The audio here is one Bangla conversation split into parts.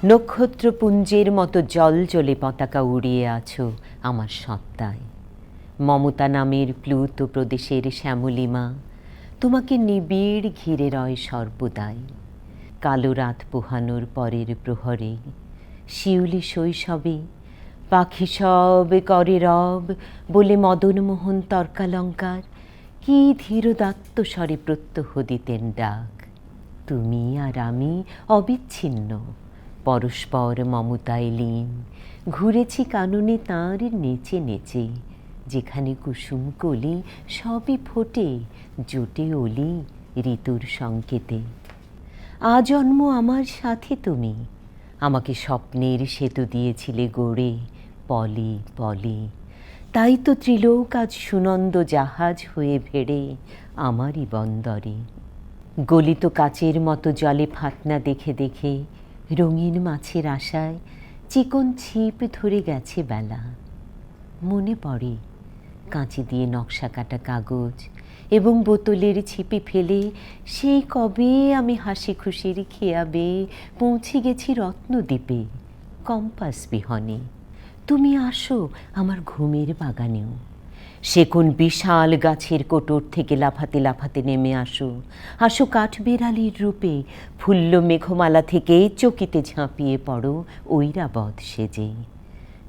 নক্ষত্রপুঞ্জের মতো জলজলে পতাকা উড়িয়ে আছো আমার সত্তায়। মমতা নামের প্লুত প্রদেশের শ্যামলিমা তোমাকে নিবিড় ঘিরে রয় সর্বদাই। কালো রাত পোহানোর পরের প্রহরে শিউলি শৈশবে পাখি সব করে রব বলে মদনমোহন তর্কালঙ্কার কি ধীরোদাত্ত স্বরে প্রত্যহ দিতেন ডাক। তুমি আর আমি অবিচ্ছিন্ন, পরস্পর মমতায় লীন, ঘুরেছি কাননে তাঁর নেচে নেচে, যেখানে কুসুম কলি সবই ফোটে জোটে অলি ঋতুর সংকেতে। আজন্ম আমার সাথে তুমি আমাকে স্বপ্নের সেতু দিয়েছিলে গড়ে পলে পলে, তাই তো ত্রিলোক আজ সুনন্দ জাহাজ হয়ে ভেড়ে আমারই বন্দরে। গলিত কাচের মতো জলে ফাতনা দেখে দেখে রঙিন মাছের আশায় চিকন ছিপ ধরে গেছে বেলা। মনে পড়ে কাঁচি দিয়ে নকশা কাটা কাগজ এবং বোতলের ছিপে ফেলে সেই কবে আমি হাসি খুশির খেয়াবে পৌঁছে গেছি রত্নদ্বীপে কম্পাস বিহনে। তুমি আসো আমার ঘুমের বাগানেও, সে কোন বিশাল গাছের কোটর থেকে লাফাতে লাফাতে নেমে আসো, আসো কাঠবেড়ালির রূপে ফুল্ল মেঘমালা থেকে চকিতে ঝাঁপিয়ে পড়ো ঐরাবত সেজে।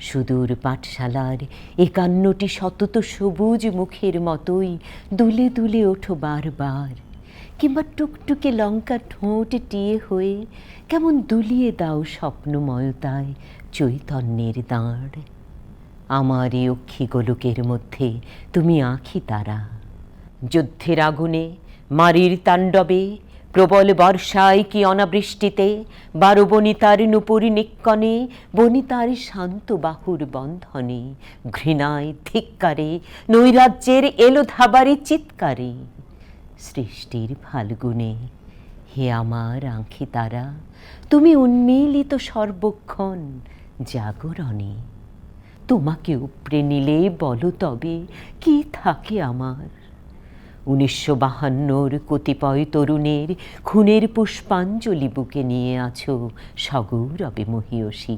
সুদূর পাঠশালার ৫১টি শতত সবুজ মুখের মতোই দুলে দুলে ওঠো বারবার, কিংবা টুকটুকে লঙ্কা ঠোঁট টিয়ে হয়ে কেমন দুলিয়ে দাও স্বপ্নময়তায় চৈতন্যের দাঁড়। আমার এই অক্ষী গোলকের মধ্যে তুমি আঁখি তারা। যুদ্ধের আগুনে মারির তাণ্ডবে প্রবল বর্ষায় কি অনাবৃষ্টিতে ১২ বনিতার নূপুর নিক্কণে বনিতার শান্ত বাহুর বন্ধনে ঘৃণায় ধিক্কারে নৈরাজ্যের এলো ধাবারে চিৎকারে সৃষ্টির ফাল্গুনে হে আমার আঁখি তারা, তুমি উন্মীলিত সর্বক্ষণ জাগরণে। তোমাকে উপড়ে নিলে বলো তবে কি থাকে আমার। ১৯৫২ কতিপয় তরুণের খুনের পুষ্পাঞ্জলি বুকে নিয়ে আছো সগৌরবে মহীয়সী।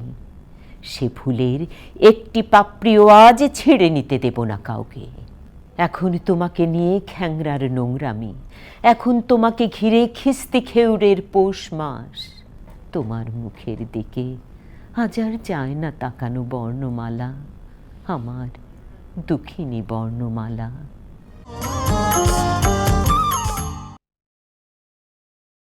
সে ফুলের একটি পাপড়িও আজ ছেড়ে নিতে দেব না কাউকে। এখন তোমাকে নিয়ে খ্যাংরার নোংরামি, এখন তোমাকে ঘিরে খিস্তি খেউড়ের পৌষ মাস। তোমার মুখের দিকে আজ আর যায় না তাকানো বর্ণমালা, আমার দুঃখিনী বর্ণমালা।